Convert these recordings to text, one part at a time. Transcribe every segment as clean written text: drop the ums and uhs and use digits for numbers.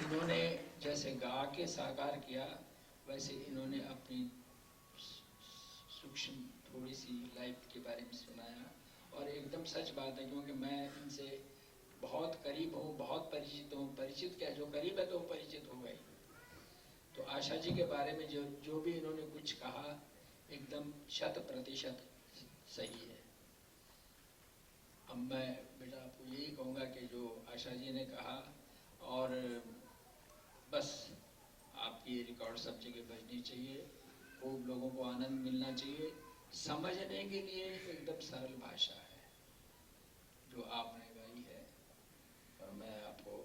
इन्होंने जैसे गा के साकार किया, वैसे इन्होंने अपनी सूक्ष्म थोड़ी सी लाइफ के बारे में सुनाया। और एकदम सच बात है, क्योंकि मैं इनसे बहुत करीब हूँ, बहुत परिचित हूँ। परिचित क्या, जो करीब है तो परिचित हो गई। तो आशा जी के बारे में जो जो भी इन्होंने कुछ कहा, एकदम 100% सही है। अब मैं बेटा आपको यही कहूँगा कि जो आशा जी ने कहा, और बस आपकी रिकॉर्ड सब जगह बजनी चाहिए, खूब लोगों को आनंद मिलना चाहिए। समझने के लिए एकदम सरल भाषा है जो आपने गाई है। और मैं आपको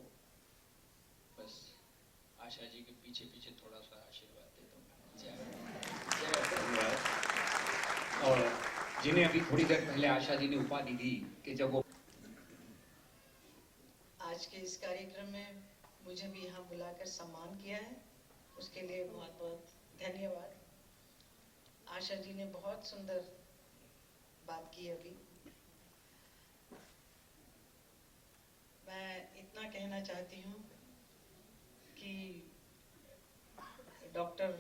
बस आशा जी के पीछे पीछे थोड़ा सा आशीर्वाद दे दूँगा। धन्यवाद। और जिन्हें अभी थोड़ी देर पहले आशा जी ने उपाधि दी कि जब वो आज के इस कार्यक्रम में मुझे भी यहाँ बुलाकर सम्मान किया है, उसके लिए बहुत बहुत धन्यवाद। आशा जी ने बहुत सुंदर बात की अभी। मैं इतना कहना चाहती हूँ कि डॉक्टर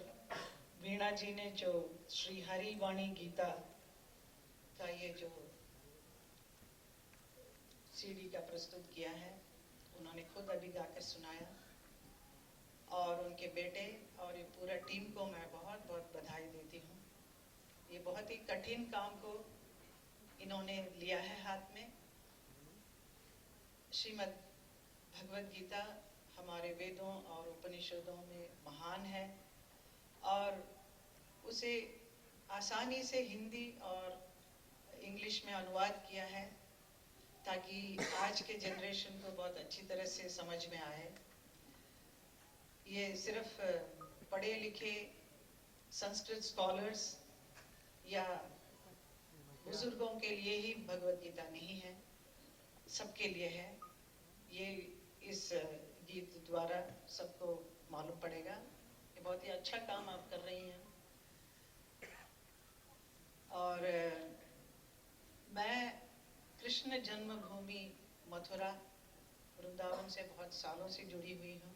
वीणा जी ने जो श्री हरि वाणी गीता का ये जो सीडी का प्रस्तुत किया है, उन्होंने खुद अभी गाकर सुनाया। और उनके बेटे और ये पूरा टीम को मैं बहुत बहुत बधाई देती हूँ। ये बहुत ही कठिन काम को इन्होंने लिया है हाथ में। श्रीमद् भगवद गीता हमारे वेदों और उपनिषदों में महान है, और उसे आसानी से हिंदी और इंग्लिश में अनुवाद किया है ताकि आज के जनरेशन को बहुत अच्छी तरह से समझ में आए। ये सिर्फ पढ़े लिखे संस्कृत स्कॉलर्स या बुजुर्गों के लिए ही भगवद गीता नहीं है, सबके लिए है। ये इस गीत द्वारा सबको मालूम पड़ेगा। ये बहुत ही अच्छा काम आप कर रही हैं। और मैं कृष्ण जन्मभूमि मथुरा वृंदावन से बहुत सालों से जुड़ी हुई हूँ,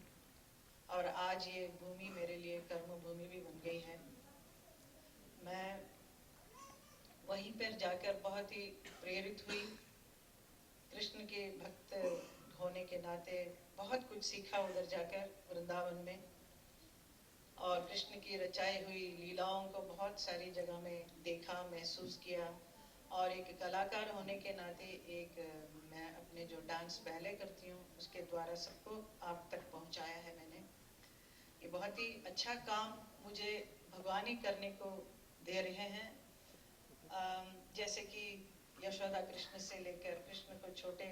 और आज ये भूमि मेरे लिए कर्म भूमि भी बन गई है। मैं वहीं पर जाकर बहुत ही प्रेरित हुई। कृष्ण के भक्त होने के नाते बहुत कुछ सीखा उधर जाकर वृंदावन में, और कृष्ण की रचाई हुई लीलाओं को बहुत सारी जगह में देखा, महसूस किया। और एक कलाकार होने के नाते मैं अपने जो डांस पहले करती हूँ उसके द्वारा सबको आप तक पहुँचाया है मैंने। ये बहुत ही अच्छा काम मुझे भगवान ही करने को दे रहे हैं। जैसे कि यशोदा कृष्ण से लेकर कृष्ण को छोटे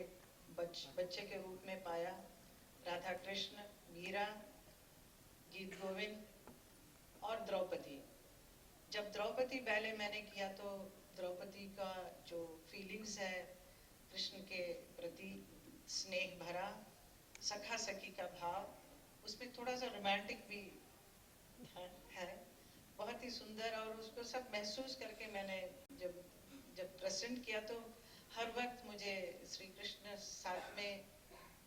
बच्चे के रूप में पाया, राधा कृष्ण, मीरा, गीत गोविंद और द्रौपदी। जब द्रौपदी बैले मैंने किया तो द्रौपदी का जो फीलिंग्स है कृष्ण के प्रति, स्नेह भरा, सखा सखी का भाव, उसमें थोड़ा सा रोमांटिक भी है, बहुत ही सुंदर। और उसको सब महसूस करके मैंने जब प्रेजेंट किया तो हर वक्त मुझे श्री कृष्ण साथ में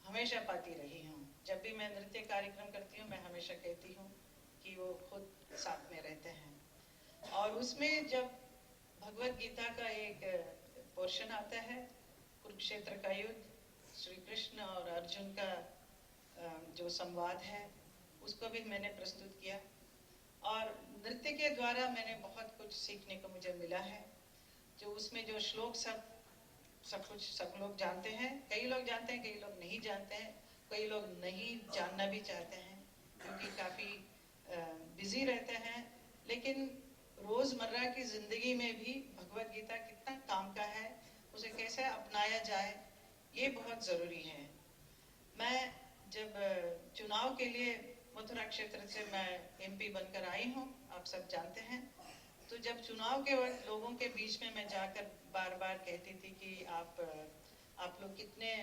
हमेशा पाती रही हूँ। जब भी मैं नृत्य कार्यक्रम करती हूँ मैं हमेशा कहती हूँ कि वो खुद साथ में रहते हैं। और उसमें जब भगवद गीता का एक पोर्शन आता है, कुरुक्षेत्र का युद्ध, श्री कृष्ण और अर्जुन का जो संवाद है, उसको भी मैंने प्रस्तुत किया। और नृत्य के द्वारा मैंने बहुत कुछ सीखने को मुझे मिला है। जो उसमें जो श्लोक सब कुछ सब लोग जानते हैं, कई लोग जानते हैं, कई लोग नहीं जानते हैं, कई लोग नहीं जानना भी चाहते हैं क्योंकि काफ़ी बिजी रहते हैं। लेकिन रोज़मर्रा की ज़िंदगी में भी भगवद गीता कितना काम का है, उसे कैसे अपनाया जाए, ये बहुत ज़रूरी है। मैं जब चुनाव के लिए मथुरा क्षेत्र से मैं एमपी बनकर आई हूँ, आप सब जानते हैं। तो जब चुनाव के वक्त लोगों के बीच में मैं जाकर बार बार कहती थी कि आप लोग कितने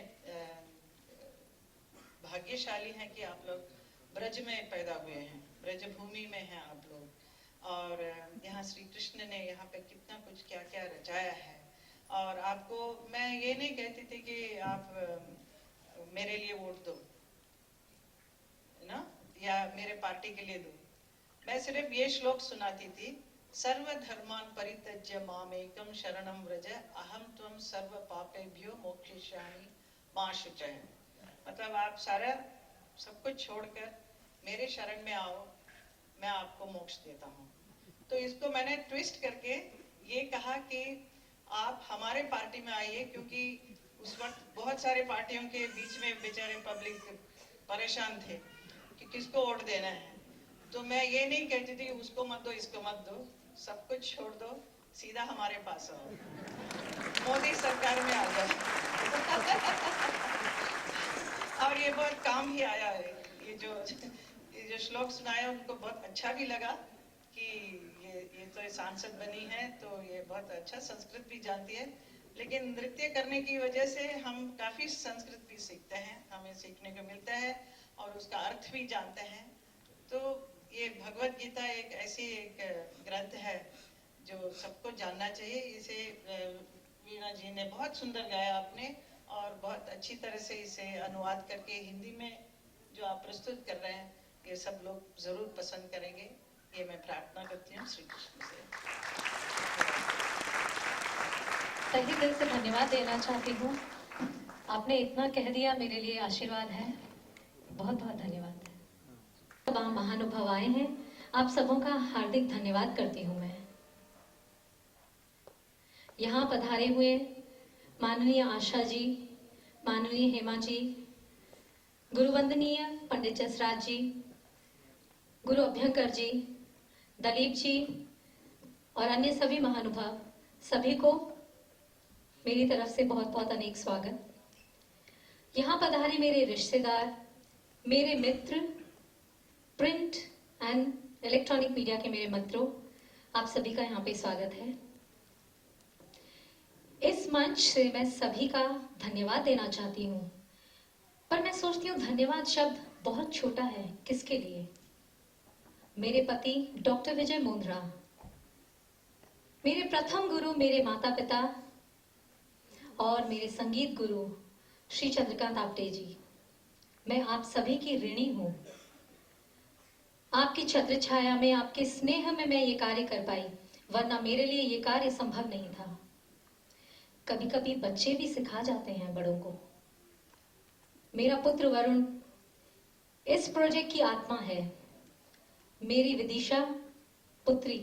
भाग्यशाली हैं कि आप लोग ब्रज में पैदा हुए हैं, ब्रज भूमि में हैं आप लोग। और यहाँ श्री कृष्ण ने यहाँ पे कितना कुछ क्या क्या रचाया है। और आपको मैं ये नहीं कहती थी कि आप मेरे लिए वोट दो, या मेरे पार्टी के लिए दूं। मैं सिर्फ ये श्लोक सुनाती थी, सर्वधर्मान् परित्यज्य मामेकं शरणं व्रज अहम त्वं सर्व पापेभ्यो मोक्षयिष्यामि मा शुचः। मतलब आप सारा सब कुछ छोड़कर मेरे शरण में आओ, मैं आपको मोक्ष देता हूँ। तो इसको मैंने ट्विस्ट करके ये कहा कि आप हमारे पार्टी में आइए, क्योंकि उस वक्त बहुत सारे पार्टियों के बीच में बेचारे पब्लिक परेशान थे कि किसको वोट देना है। तो मैं ये नहीं कहती थी उसको मत दो इसको मत दो, सब कुछ छोड़ दो, सीधा हमारे पास आओ, मोदी सरकार में आ जाओ। और ये बहुत काम ही आया है। ये जो श्लोक सुनाया उनको बहुत अच्छा भी लगा कि ये तो सांसद बनी है तो ये बहुत अच्छा संस्कृत भी जानती है, लेकिन नृत्य करने की वजह से हम काफी संस्कृत भी सीखते हैं, हमें सीखने को मिलता है और उसका अर्थ भी जानते हैं। तो ये भगवत गीता एक ऐसी एक ग्रंथ है जो सबको जानना चाहिए। इसे वीणा जी ने बहुत सुंदर गाया आपने, और बहुत अच्छी तरह से इसे अनुवाद करके हिंदी में जो आप प्रस्तुत कर रहे हैं, ये सब लोग जरूर पसंद करेंगे, ये मैं प्रार्थना करती हूँ श्री कृष्ण से। तहे दिल से धन्यवाद देना चाहती हूँ। आपने इतना कह दिया, मेरे लिए आशीर्वाद है। बहुत बहुत धन्यवाद। अब आप महानुभाव आए हैं, आप सबों का हार्दिक धन्यवाद करती हूँ मैं। यहाँ पधारे हुए माननीय आशा जी, माननीय हेमा जी, गुरुवंदनीय पंडित जसराज जी, गुरु अभ्यंकर जी, दलीप जी और अन्य सभी महानुभाव, सभी को मेरी तरफ से बहुत बहुत अनेक स्वागत। यहाँ पधारे मेरे रिश्तेदार, मेरे मित्र, प्रिंट एंड इलेक्ट्रॉनिक मीडिया के मेरे मित्रों, आप सभी का यहाँ पे स्वागत है। इस मंच से मैं सभी का धन्यवाद देना चाहती हूँ, पर मैं सोचती हूँ धन्यवाद शब्द बहुत छोटा है। किसके लिए? मेरे पति डॉक्टर विजय मुंद्रा, मेरे प्रथम गुरु, मेरे माता पिता और मेरे संगीत गुरु श्री चंद्रकांत आपटे जी। मैं आप सभी की ऋणी हूँ। आपकी छत्र छाया में, आपके स्नेह में मैं ये कार्य कर पाई, वरना मेरे लिए ये कार्य संभव नहीं था। कभी कभी बच्चे भी सिखा जाते हैं बड़ों को। मेरा पुत्र वरुण इस प्रोजेक्ट की आत्मा है। मेरी विदिशा पुत्री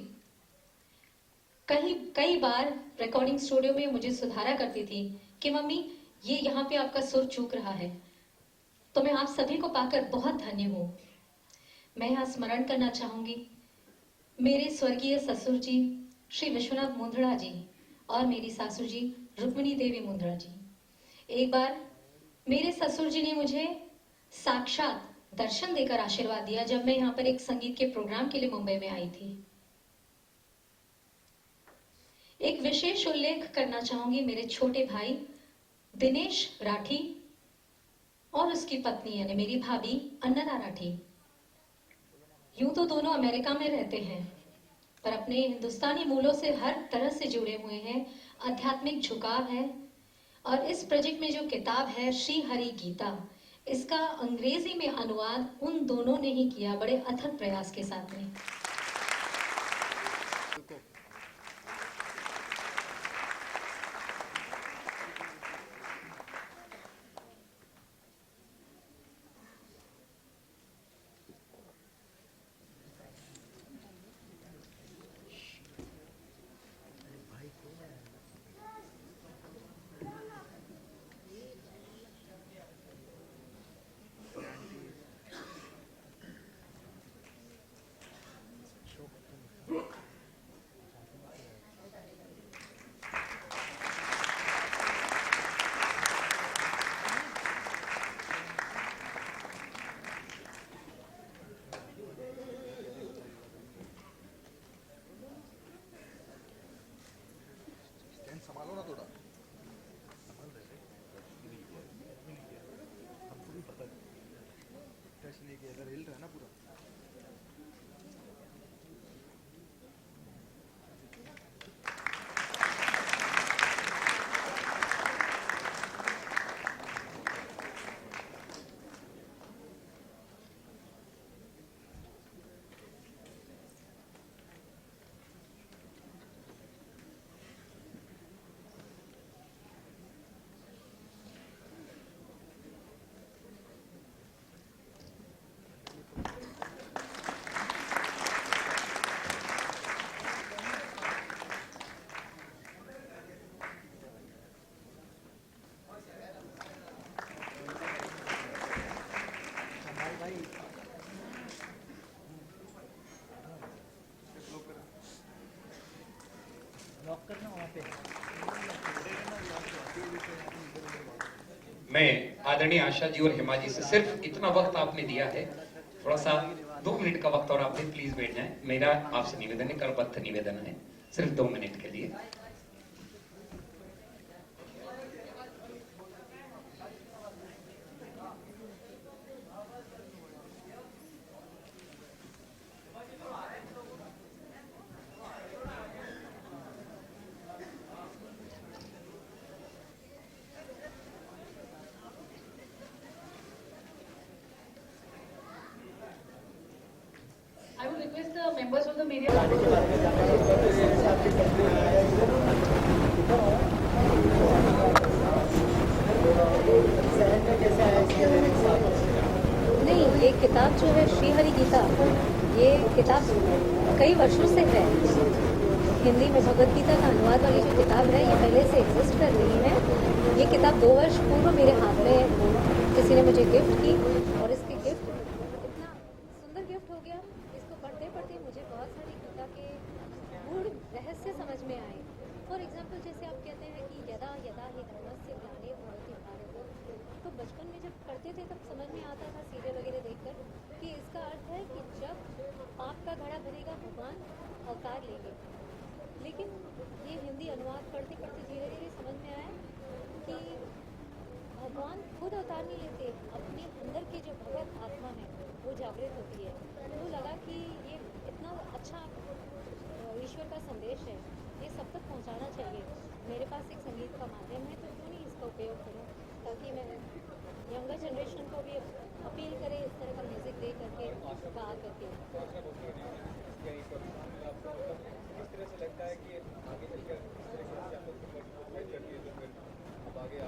कई बार रिकॉर्डिंग स्टूडियो में मुझे सुधारा करती थी कि मम्मी ये यहाँ पे आपका सुर चूक रहा है। तो मैं आप सभी को पाकर बहुत धन्य हूँ। मैं यहाँ स्मरण करना चाहूंगी मेरे स्वर्गीय ससुर जी श्री विश्वनाथ मुंद्रा जी और मेरी सासू जी रुक्मिणी देवी मुंद्रा जी। एक बार मेरे ससुर जी ने मुझे साक्षात दर्शन देकर आशीर्वाद दिया जब मैं यहाँ पर एक संगीत के प्रोग्राम के लिए मुंबई में आई थी। एक विशेष उल्लेख करना चाहूंगी मेरे छोटे भाई दिनेश राठी और उसकी पत्नी यानी मेरी भाभी अन्नदा राठी। यूं तो दोनों अमेरिका में रहते हैं, पर अपने हिंदुस्तानी मूलों से हर तरह से जुड़े हुए हैं। आध्यात्मिक झुकाव है। और इस प्रोजेक्ट में जो किताब है श्री हरि गीता, इसका अंग्रेजी में अनुवाद उन दोनों ने ही किया, बड़े अथक प्रयास के साथ में। मैं आदरणीय आशा जी और हेमा जी से सिर्फ इतना वक्त आपने दिया है, थोड़ा सा 2 मिनट का वक्त और आपने प्लीज बैठ जाएं। मेरा आपसे निवेदन है, करबद्ध निवेदन है, सिर्फ 2 मिनट के लिए। I would request the members of the media. नहीं, ये किताब जो है श्रीहरि गीता, ये किताब कई वर्षों से है। हिंदी में भगवत गीता का अनुवाद वाली जो किताब है, ये पहले से एग्जिस्ट कर रही है। ये किताब 2 वर्ष पूर्व मेरे हाथ में किसी ने मुझे गिफ्ट की, और इसके गिफ्ट इतना सुंदर गिफ्ट हो गया। इसको पढ़ते पढ़ते मुझे बहुत सारी गीता के गूढ़ रहस्य समझ में आए। फॉर एग्जाम्पल, जैसे आप कहते हैं कि यदा यदा हि धर्मस्य ग्लानिर्भवति भारत, तो बचपन में जब पढ़ते थे तब समझ में आता था सीरियल वगैरह देखकर कि इसका अर्थ है कि जब पाप का घड़ा भरेगा भगवान अवतार लेंगे। लेकिन ये हिंदी अनुवाद पढ़ते पढ़ते धीरे धीरे समझ में आया कि भगवान खुद अवतार नहीं लेते, अपने अंदर की जो भगवत आत्मा है वो जागृत होती है। तो लगा कि ये इतना अच्छा ईश्वर का संदेश है, ये सब तक पहुंचाना चाहिए। मेरे पास एक संगीत का माध्यम है, तो क्यों नहीं इसका उपयोग करूं, ताकि मैं यंगर जनरेशन को भी अपील करे इस तरह का म्यूज़िक दे करके, गा करके। किस तरह से लगता है कि आगे चलकर किस तरह से आप लोग करती है तो फिर अब आगे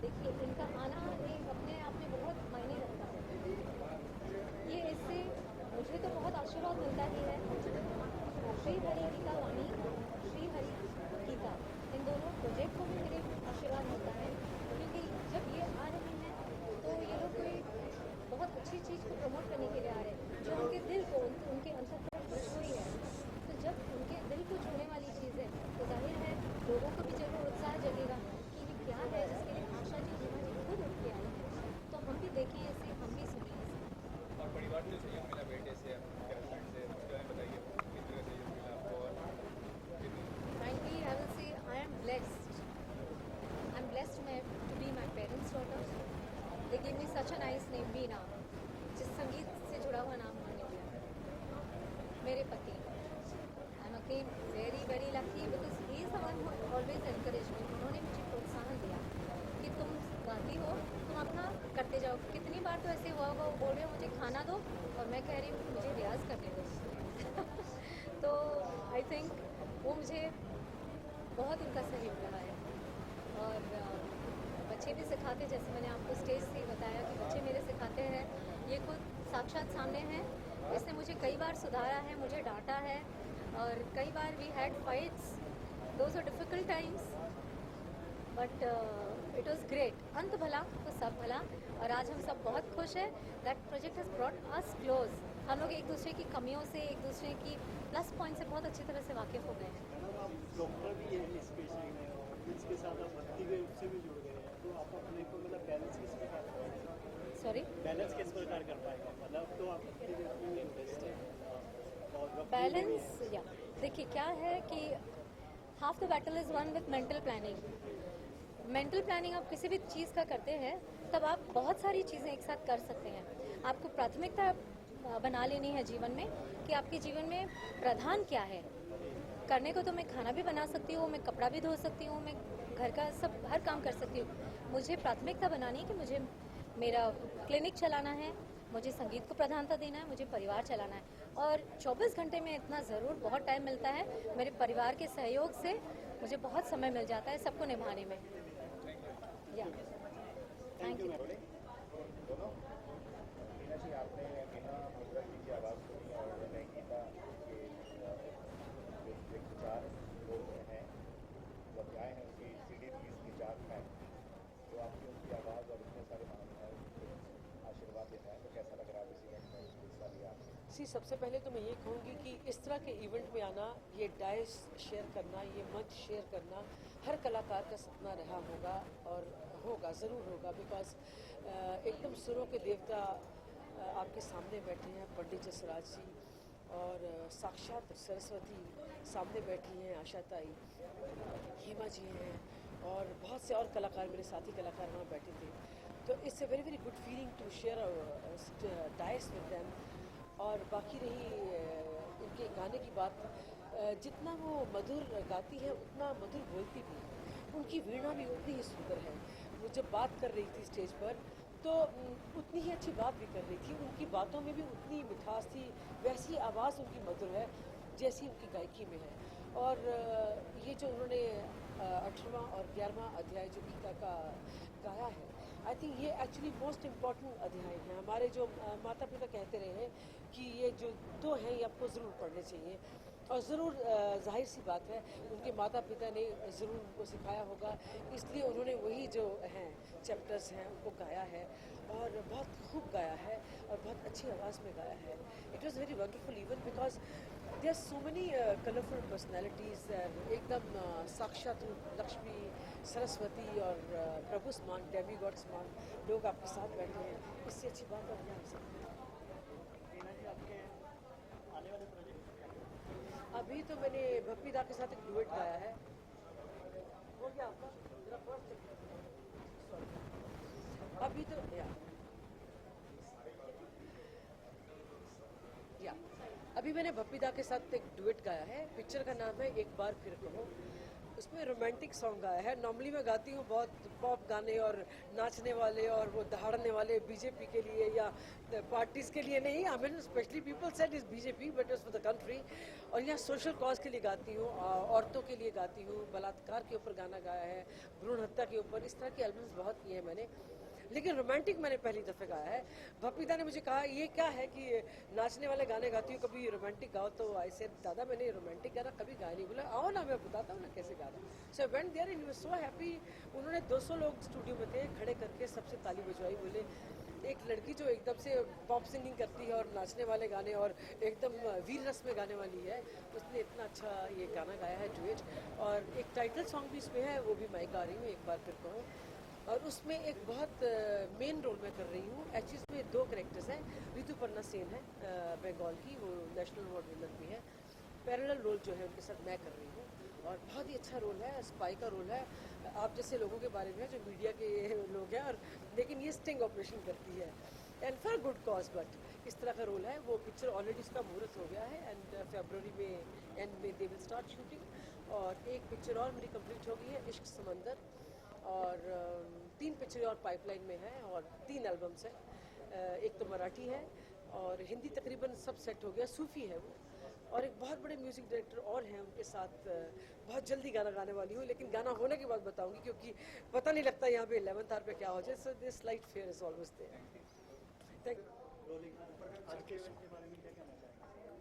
देखिए, इनका आना एक अपने आप में बहुत मायने रखता है। ये इससे मुझे तो बहुत आशीर्वाद मिलता ही है। श्री हरि गीता वाणी, श्री हरि गीता, इन दोनों प्रोजेक्ट को भी मेरे आशीर्वाद मिलता है, क्योंकि जब ये आ रहे हैं तो ये लोग कोई बहुत अच्छी चीज़ को प्रमोट करने के लिए आ रहे हैं, जो उनके दिल को, उनके अंतर को छुई है। तो जब उनके दिल को छूने वाली चीज़ है, तो जाहिर है लोगों को भी जरूर उत्साह जगेगा कि ये क्या है, जिसके लिए आशा जी, हेमा जी खुद उठ के आई हैं। तो हम भी देखें इसे, हम भी सुनें इसे। और परिवार से सहयोग मिला, बेटे से, गर्लफ्रेंड से, उसके बारे में बताइए किस तरह सहयोग मिला आपको। और Frankly, I will say I am blessed. I'm blessed to be my parents' daughter. They gave me such a nice name, Veena, जिस संगीत से जुड़ा हुआ नाम उन्होंने दिया। मेरे पति, I'm again very lucky because he is the one who always encouraged me. उन्होंने मुझे प्रोत्साहन दिया कि तुम गाती हो, तुम अपना करते जाओ। कितनी बार तो ऐसे हुआ होगा, वो बोल रहे हो मुझे खाना दो और मैं कह रही हूँ कि मुझे रियाज़ करने दो। तो आई थिंक वो मुझे बहुत उनका सहयोग रहा है। और बच्चे भी सिखाते, जैसे मैंने आपको स्टेज से ही बताया कि बच्चे मेरे सिखाते हैं, ये खुद साक्षात सामने हैं। इसने मुझे कई बार सुधारा है, मुझे डांटा है, और कई बार we had fights, those are difficult times, but it was great. अंत भला तो सब भला, और आज हम सब बहुत खुश हैं। That project has brought us close. हम लोग एक दूसरे की कमियों से, एक दूसरे की प्लस पॉइंट से बहुत अच्छी तरह से वाकिफ़ हो गए हैं। डॉक्टर भी है इस पेशे में, और इसके साथ आप भक्ति के उससे भी जुड़ गए हैं, तो आप अपने को मतलब बैलेंस किस प्रकार कर पाएंगे? सॉरी, बैलेंस किस प्रकार कर पाएगा? मतलब तो आप भक्ति में इंटरेस्ट है और बैलेंस, या देखिए क्या है कि half the battle is one with mental planning. Mental planning आप किसी भी चीज़ का करते हैं, तब आप बहुत सारी चीज़ें एक साथ कर सकते हैं। आपको प्राथमिकता बना लेनी है जीवन में कि आपके जीवन में प्रधान क्या है। करने को तो मैं खाना भी बना सकती हूँ, मैं कपड़ा भी धो सकती हूँ, मैं घर का सब हर काम कर सकती हूँ। मुझे प्राथमिकता बनानी है कि मुझे मेरा क्लिनिक चलाना है, मुझे संगीत को प्रधानता देना है, मुझे परिवार चलाना है। और 24 घंटे में इतना ज़रूर बहुत टाइम मिलता है, मेरे परिवार के सहयोग से मुझे बहुत समय मिल जाता है सबको निभाने में। या थैंक यू। आपने बिना भगवत जी की आवाज़ सुनी और नई गीता के जो विचार वो हैं, जब आए हैं उसकी CD रिलीज की 4 फैन, तो आपकी उनकी आवाज़ और इतने सारे महानुभाव आशीर्वाद देते हैं, तो कैसा लग रहा है? इस इवेंट में हिस्सा लिया आपने? सबसे पहले तो मैं ये कहूँगी कि इस तरह के इवेंट में आना, ये डाइस शेयर करना, ये मंच शेयर करना हर कलाकार का सपना रहा होगा और होगा, ज़रूर होगा, बिकॉज एकदम सुरों के देवता आपके सामने बैठे हैं पंडित जसराज जी, और साक्षात सरस्वती सामने बैठी हैं, आशा ताई, हेमा जी हैं, और बहुत से और कलाकार, मेरे साथी कलाकार वहाँ बैठे थे। तो it's a very very good feeling to share dais with them. और बाकी रही इनके गाने की बात, जितना वो मधुर गाती है उतना मधुर बोलती भी है, उनकी वीणा भी उतनी ही सुंदर है। वो जब बात कर रही थी स्टेज पर तो उतनी ही अच्छी बात भी कर रही थी, उनकी बातों में भी उतनी मिठास थी, वैसी आवाज़ उनकी मधुर है जैसी उनकी गायकी में है। और ये जो उन्होंने 18वां और 11वां अध्याय जो गीता का गाया है, आई थिंक ये एक्चुअली मोस्ट इम्पॉर्टेंट अध्याय हैं। हमारे जो माता पिता कहते रहे हैं कि ये जो दो हैं ये आपको ज़रूर पढ़ने चाहिए, और ज़रूर जाहिर सी बात है उनके माता पिता ने ज़रूर उनको सिखाया होगा, इसलिए उन्होंने वही जो हैं चैप्टर्स हैं उनको गाया है, और बहुत खूब गाया है और बहुत अच्छी आवाज़ में गाया है। It was very wonderful even because there are so many colourful personalities, एकदम साक्षात लक्ष्मी, सरस्वती और प्रभु समान, डेमी गॉड समान लोग आपके साथ बैठे हैं। इससे अच्छी बात और क्या हो सकती है। आपके आने वाले प्रोजेक्ट अभी तो मैंने भक्ति दा के साथ एक डुएट गाया है, हो गया आपका जरा फर्स्ट अभी तो या अभी मैंने भक्ति दा के साथ एक डुएट गाया है। पिक्चर का नाम है एक बार फिर कहो। उसमें रोमांटिक सॉन्ग गाया है। नॉर्मली मैं गाती हूँ बहुत पॉप गाने और नाचने वाले और वो दहाड़ने वाले, बीजेपी के लिए या पार्टीज के लिए नहीं। I mean specially people said is BJP but it's for the country. और यहाँ सोशल कॉज के लिए गाती हूँ, औरतों के लिए गाती हूँ, बलात्कार के ऊपर गाना गाया है, भ्रूण हत्या के ऊपर, इस तरह के एल्बम्स बहुत किए हैं मैंने। लेकिन रोमांटिक मैंने पहली दफ़े गाया है। भक्तिदा ने मुझे कहा ये क्या है कि नाचने वाले गाने गाती हूँ, कभी रोमांटिक गाओ। तो आई सेड दादा मैंने रोमांटिक गाना कभी गाया नहीं। बोला आओ ना मैं बताता हूँ ना कैसे गाना। So went there and he was so happy. उन्होंने 200 लोग स्टूडियो में थे, खड़े करके सबसे ताली बजवाई। बोले एक लड़की जो एकदम से पॉप सिंगिंग करती है और नाचने वाले गाने और एकदम वीर रस में गाने वाली है, उसने इतना अच्छा ये गाना गाया है डुएट। और एक टाइटल सॉन्ग भी इसमें है, वो भी मैं गा रही हूँ, एक बार फिर कहो। और उसमें एक बहुत मेन रोल मैं कर रही हूँ। एक्चुअली इसमें 2 कैरेक्टर्स हैं। ऋतुपर्णा सेन है बंगाल की, वो नेशनल अवार्ड विनर भी है। पैरेलल रोल जो है उनके साथ मैं कर रही हूँ, और बहुत ही अच्छा रोल है, स्पाई का रोल है। आप जैसे लोगों के बारे में जो मीडिया के लोग हैं, और लेकिन ये स्टिंग ऑपरेशन करती है and for good cause. But इस तरह का रोल है। वो पिक्चर ऑलरेडी इसका मुहूर्त हो गया है एंड फरवरी में एंड में दे विल स्टार्ट शूटिंग। और एक पिक्चर और मेरी कंप्लीट हो गई है, इश्क समंदर। और 3 पिक्चरें और पाइपलाइन में हैं और 3 एल्बम्स हैं। एक तो मराठी है और हिंदी तकरीबन सब सेट हो गया। सूफी है वो, और एक बहुत बड़े म्यूज़िक डायरेक्टर और हैं उनके साथ। बहुत जल्दी गाना गाने वाली हूँ, लेकिन गाना होने के बाद बताऊंगी, क्योंकि पता नहीं लगता यहाँ पे 11th आवर पे क्या हो जाए। So this light fair is always there. Thank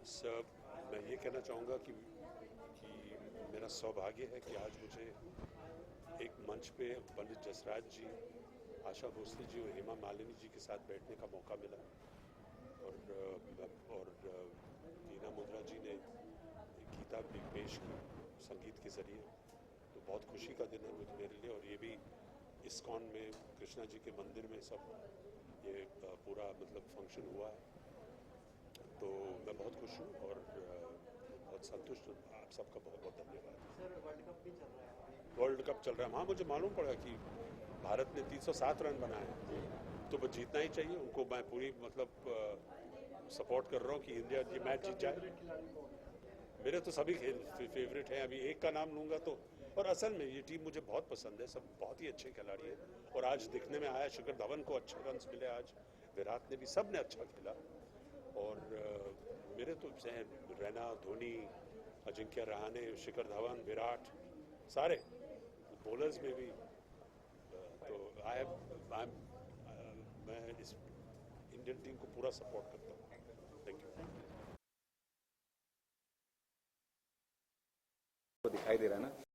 sir, मैं ये कहना चाहूँगा कि मेरा सौभाग्य है कि आज मुझे एक मंच पे पंडित जसराज जी, आशा भोसले जी और हेमा मालिनी जी के साथ बैठने का मौका मिला। और नीना मुद्रा जी ने गीता भी पेश की संगीत के ज़रिए, तो बहुत खुशी का दिन है मेरे लिए। और ये भी इस्कॉन में कृष्णा जी के मंदिर में सब ये पूरा मतलब फंक्शन हुआ है, तो मैं बहुत खुश हूँ और बहुत संतुष्ट हूँ। आप सबका बहुत बहुत धन्यवाद। सर वर्ल्ड कप भी चल रहा है। वर्ल्ड कप चल रहा है, हाँ मुझे मालूम पड़ा कि भारत ने 307 रन बनाए, तो वो जीतना ही चाहिए। उनको मैं पूरी मतलब सपोर्ट कर रहा हूँ कि इंडिया ये मैच जीत जाए। मेरे तो सभी खेल फेवरेट हैं, अभी एक का नाम लूँगा तो। और असल में ये टीम मुझे बहुत पसंद है, सब बहुत ही अच्छे खिलाड़ी हैं। और आज दिखने में आया शिखर धवन को अच्छे रन मिले, आज विराट ने भी, सब ने अच्छा खेला। और मेरे तो रैना, धोनी, अजिंक्य रहाणे, शिखर धवन, विराट, सारे बॉलर्स में भी। तो मैं इस इंडियन टीम को पूरा सपोर्ट करता हूँ। Thank you. दिखाई दे रहा है ना।